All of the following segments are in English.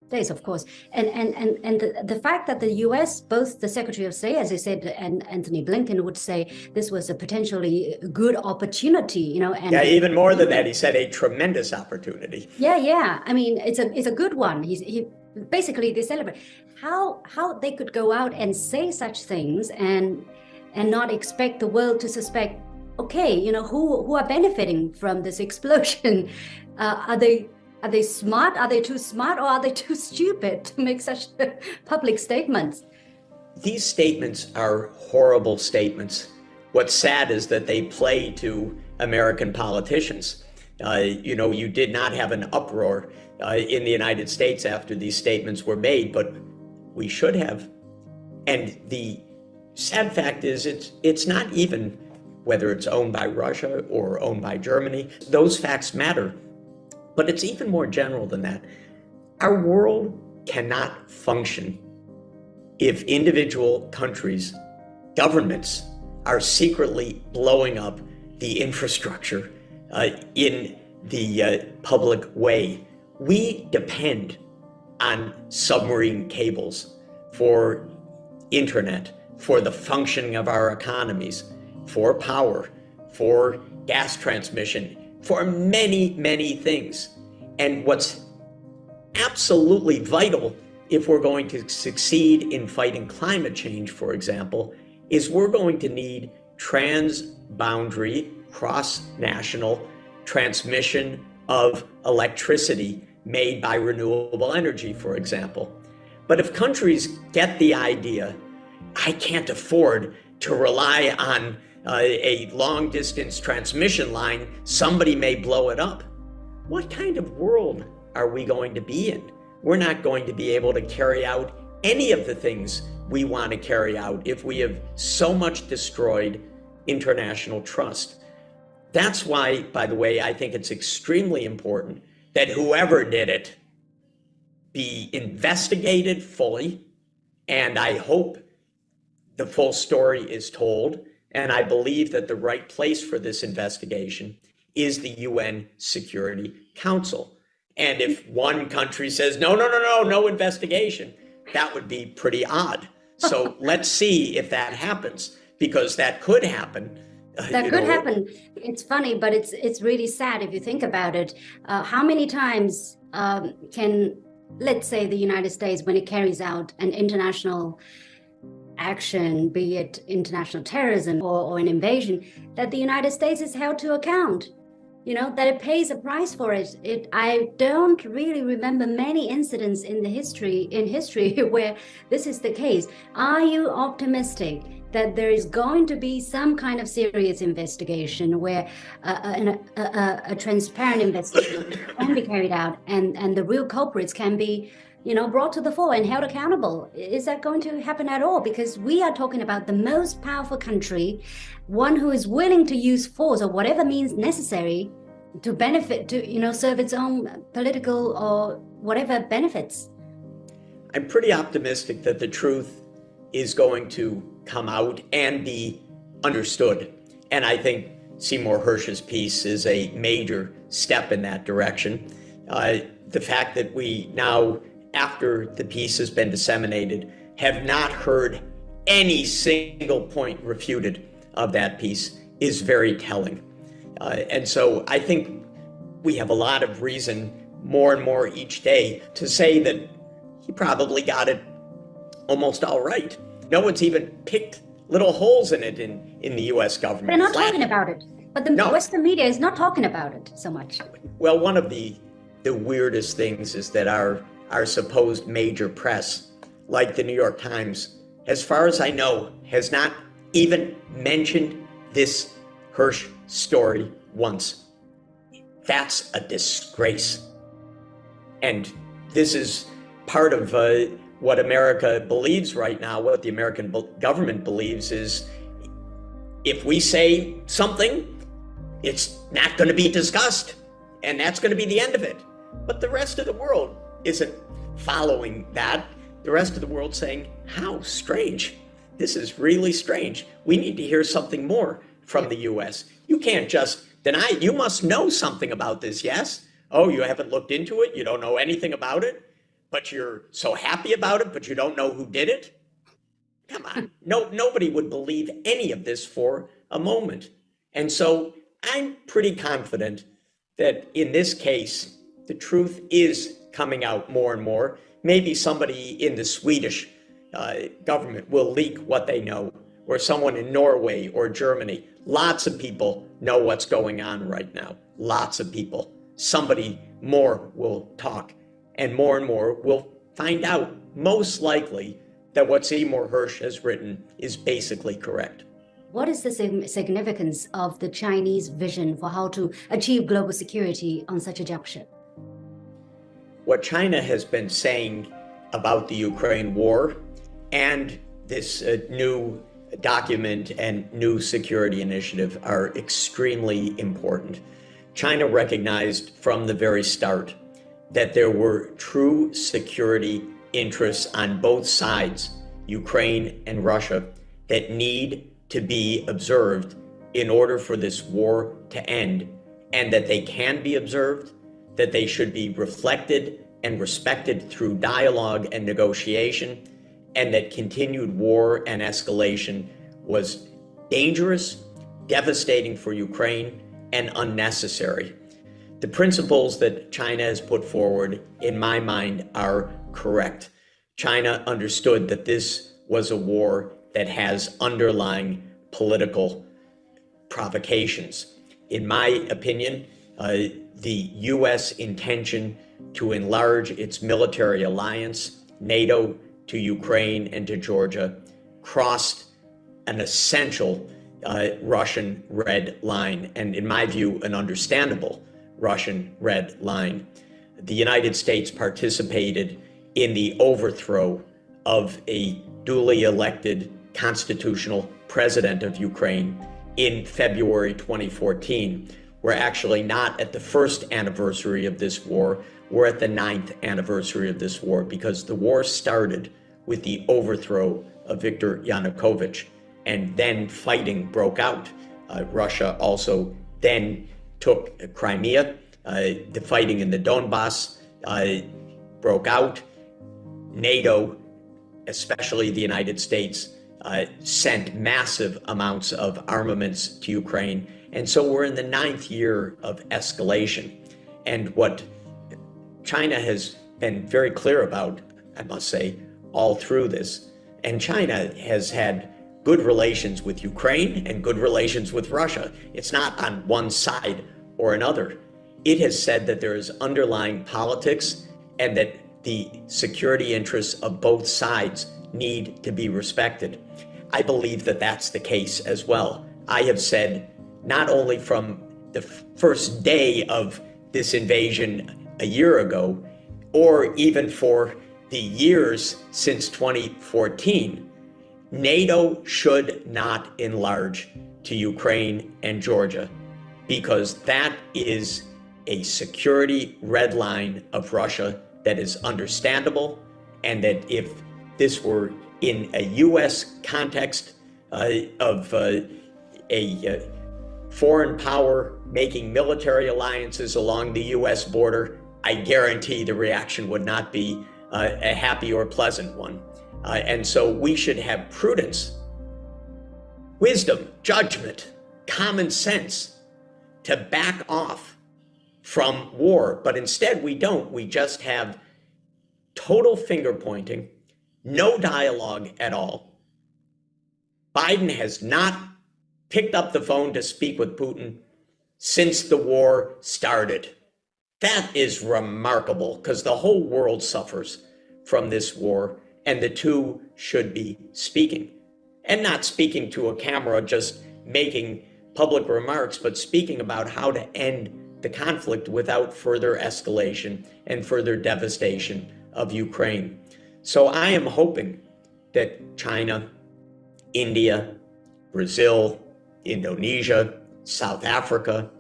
States, of course. And the fact that the US, both the Secretary of State, as I said, and Anthony Blinken would say this was a potentially good opportunity, Yeah, even more than that, he said a tremendous opportunity. Yeah. I mean, it's a good one. He basically they celebrate how they could go out and say such things and not expect the world to suspect, okay, who are benefiting from this explosion? Are they smart? Are they too smart, or are they too stupid to make such public statements? These statements are horrible statements. What's sad is that they play to American politicians. You did not have an uproar in the United States after these statements were made, but we should have. And the sad fact is it's not even whether it's owned by Russia or owned by Germany. Those facts matter. But it's even more general than that. Our world cannot function if individual countries, governments, are secretly blowing up the infrastructure in the public way. We depend on submarine cables for internet, for the functioning of our economies, for power, for gas transmission, for many, many things. And what's absolutely vital if we're going to succeed in fighting climate change, for example, is we're going to need trans-boundary, cross-national transmission of electricity made by renewable energy, for example. But if countries get the idea, I can't afford to rely on a long-distance transmission line, somebody may blow it up. What kind of world are we going to be in? We're not going to be able to carry out any of the things we want to carry out if we have so much destroyed international trust. That's why, by the way, I think it's extremely important that whoever did it be investigated fully, and I hope the full story is told. And I believe that the right place for this investigation is the UN Security Council. And if one country says, no investigation, that would be pretty odd. So let's see if that happens, because that could happen. That could happen. It's funny, but it's really sad if you think about it. How many times can, let's say, the United States, when it carries out an international action, be it international terrorism or an invasion, that the United States is held to account, that it pays a price for it. I don't really remember many incidents in history where this is the case. Are you optimistic that there is going to be some kind of serious investigation where a transparent investigation can be carried out and the real culprits can be brought to the fore and held accountable? Is that going to happen at all? Because we are talking about the most powerful country, one who is willing to use force or whatever means necessary to benefit, to serve its own political or whatever benefits. I'm pretty optimistic that the truth is going to come out and be understood. And I think Seymour Hersh's piece is a major step in that direction. The fact that we now, after the piece has been disseminated, have not heard any single point refuted of that piece is very telling. And so I think we have a lot of reason, more and more each day, to say that he probably got it almost all right. No one's even picked little holes in it in the US government. They're not talking about it. But the Western media is not talking about it so much. Well, one of the weirdest things is that our supposed major press, like the New York Times, as far as I know, has not even mentioned this Hersh story once. That's a disgrace. And this is part of what America believes right now, what the American government believes is, if we say something, it's not going to be discussed, and that's going to be the end of it. But the rest of the world isn't following that. The rest of the world saying, how strange. This is really strange. We need to hear something more from the US. You can't just deny it. You must know something about this, yes? Oh, you haven't looked into it? You don't know anything about it? but you're so happy about it, but you don't know who did it? Come on. No, nobody would believe any of this for a moment. And so I'm pretty confident that in this case, the truth is coming out more and more. Maybe somebody in the Swedish government will leak what they know, or someone in Norway or Germany. Lots of people know what's going on right now. Lots of people. Somebody more will talk, and more will find out, most likely, that what Seymour Hersh has written is basically correct. What is the significance of the Chinese vision for how to achieve global security on such a juncture? What China has been saying about the Ukraine war and this new document and new security initiative are extremely important. China recognized from the very start that there were true security interests on both sides, Ukraine and Russia, that need to be observed in order for this war to end, and that they can be observed, that they should be reflected and respected through dialogue and negotiation, and that continued war and escalation was dangerous, devastating for Ukraine, and unnecessary. The principles that China has put forward, in my mind, are correct. China understood that this was a war that has underlying political provocations. In my opinion, the U.S. intention to enlarge its military alliance, NATO, to Ukraine and to Georgia, crossed an essential Russian red line, and in my view, an understandable Russian red line. The United States participated in the overthrow of a duly elected constitutional president of Ukraine in February 2014. We're actually not at the first anniversary of this war, we're at the 9th anniversary of this war, because the war started with the overthrow of Viktor Yanukovych, and then fighting broke out. Russia also then took Crimea. The fighting in the Donbass broke out. NATO, especially the United States, sent massive amounts of armaments to Ukraine. And so we're in the 9th year of escalation. And what China has been very clear about, I must say, all through this, and China has had good relations with Ukraine and good relations with Russia. It's not on one side or another. It has said that there is underlying politics and that the security interests of both sides need to be respected. I believe that that's the case as well. I have said, not only from the first day of this invasion a year ago, or even for the years since 2014, NATO should not enlarge to Ukraine and Georgia, because that is a security red line of Russia that is understandable, and that if this were in a U.S. context of a foreign power making military alliances along the U.S. border, I guarantee the reaction would not be a happy or pleasant one. And so we should have prudence, wisdom, judgment, common sense to back off from war. But instead we don't. We just have total finger pointing, no dialogue at all. Biden has not picked up the phone to speak with Putin since the war started. That is remarkable, because the whole world suffers from this war, and the two should be speaking. And not speaking to a camera, just making public remarks, but speaking about how to end the conflict without further escalation and further devastation of Ukraine. So I am hoping that China, India, Brazil, Indonesia, South Africa,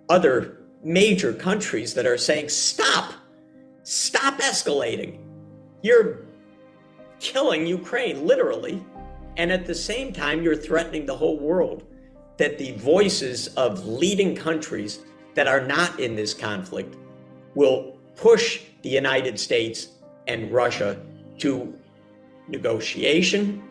other major countries that are saying, stop escalating. You're killing Ukraine, literally. And at the same time, you're threatening the whole world, that the voices of leading countries that are not in this conflict will push the United States and Russia to negotiation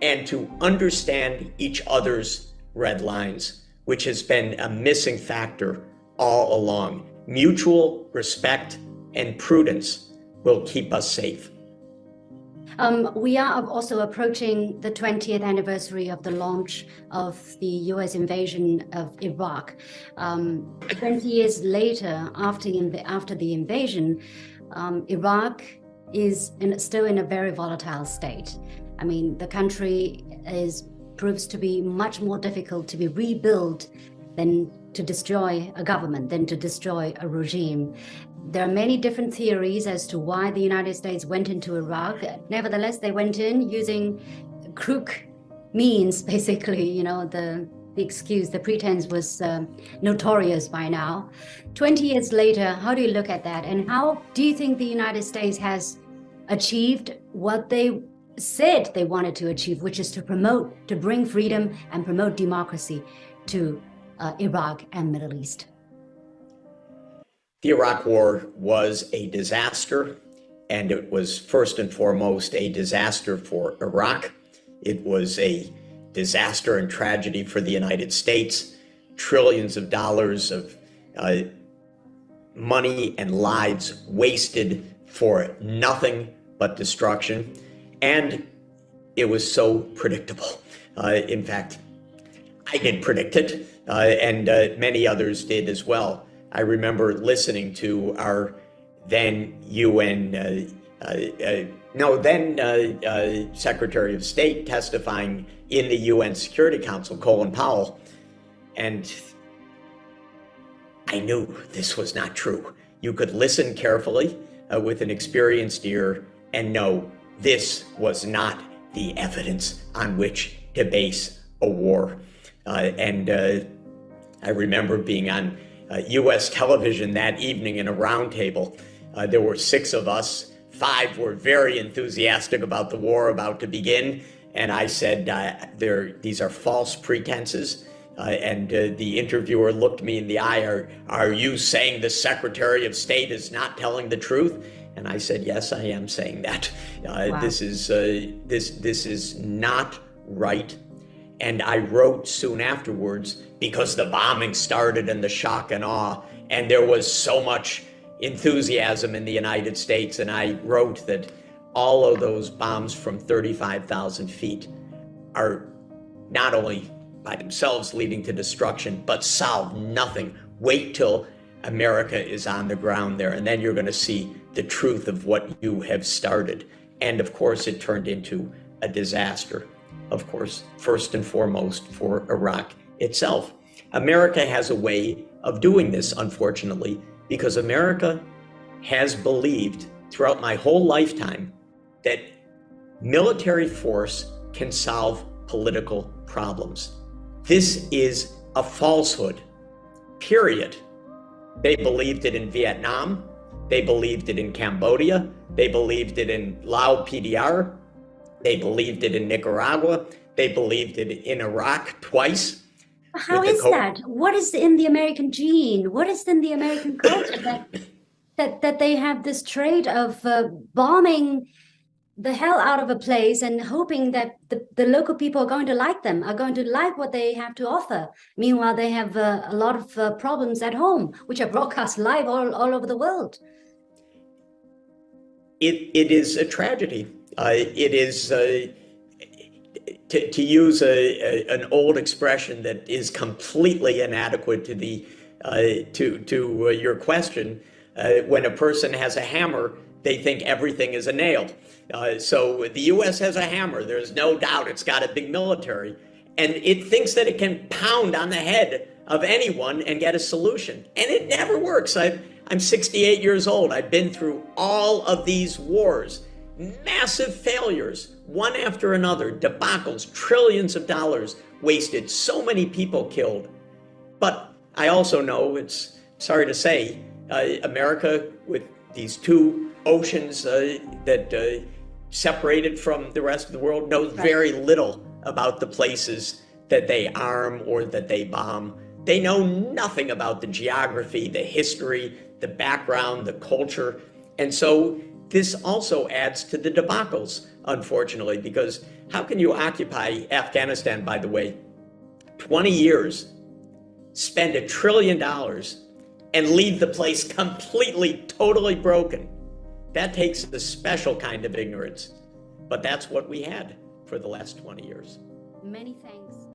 and to understand each other's red lines, which has been a missing factor all along. Mutual respect and prudence will keep us safe. We are also approaching the 20th anniversary of the launch of the US invasion of Iraq. 20 years later, after the invasion, Iraq is still in a very volatile state. I mean, the country proves to be much more difficult to be rebuilt than to destroy a government, than to destroy a regime. There are many different theories as to why the United States went into Iraq. Nevertheless, they went in using crook means, basically. You know, the excuse, the pretense was notorious by now. 20 years later, how do you look at that? And how do you think the United States has achieved what they said they wanted to achieve, which is to bring freedom and promote democracy to Iraq and Middle East? The Iraq War was a disaster, and it was first and foremost a disaster for Iraq. It was a disaster and tragedy for the United States. Trillions of dollars of money and lives wasted for nothing but destruction. And it was so predictable. In fact, I did predict it, and many others did as well. I remember listening to our then Secretary of State testifying in the UN Security Council, Colin Powell, and I knew this was not true. You could listen carefully with an experienced ear and know this was not the evidence on which to base a war. I remember being on U.S. television that evening in a roundtable. There were 6 of us. 5 were very enthusiastic about the war about to begin. And I said, these are false pretenses. And the interviewer looked me in the eye. Are you saying the Secretary of State is not telling the truth? And I said, yes, I am saying that. Wow. This is not right. And I wrote soon afterwards, because the bombing started and the shock and awe, and there was so much enthusiasm in the United States. And I wrote that all of those bombs from 35,000 feet are not only by themselves leading to destruction, but solve nothing. Wait till America is on the ground there, and then you're going to see the truth of what you have started. And of course, it turned into a disaster. Of course, first and foremost for Iraq itself. America has a way of doing this, unfortunately, because America has believed throughout my whole lifetime that military force can solve political problems. This is a falsehood, period. They believed it in Vietnam. They believed it in Cambodia. They believed it in Lao PDR. They believed it in Nicaragua. They believed it in Iraq twice. How is that? What is in the American gene? What is in the American culture that they have this trait of bombing the hell out of a place and hoping that the local people are going to like them, are going to like what they have to offer. Meanwhile, they have a lot of problems at home, which are broadcast live all over the world. It is a tragedy. It is, to use an old expression that is completely inadequate to your question, when a person has a hammer, they think everything is a nail. So the U.S. has a hammer. There's no doubt it's got a big military. And it thinks that it can pound on the head of anyone and get a solution. And it never works. I'm 68 years old. I've been through all of these wars, massive failures, one after another, debacles, trillions of dollars wasted, so many people killed. But I also know, it's sorry to say, America, with these 2 oceans that separated from the rest of the world, knows very little about the places that they arm or that they bomb. They know nothing about the geography, the history, the background, the culture. And so this also adds to the debacles, unfortunately, because how can you occupy Afghanistan, by the way, 20 years, spend $1 trillion, and leave the place completely, totally broken? That takes a special kind of ignorance. But that's what we had for the last 20 years. Many thanks.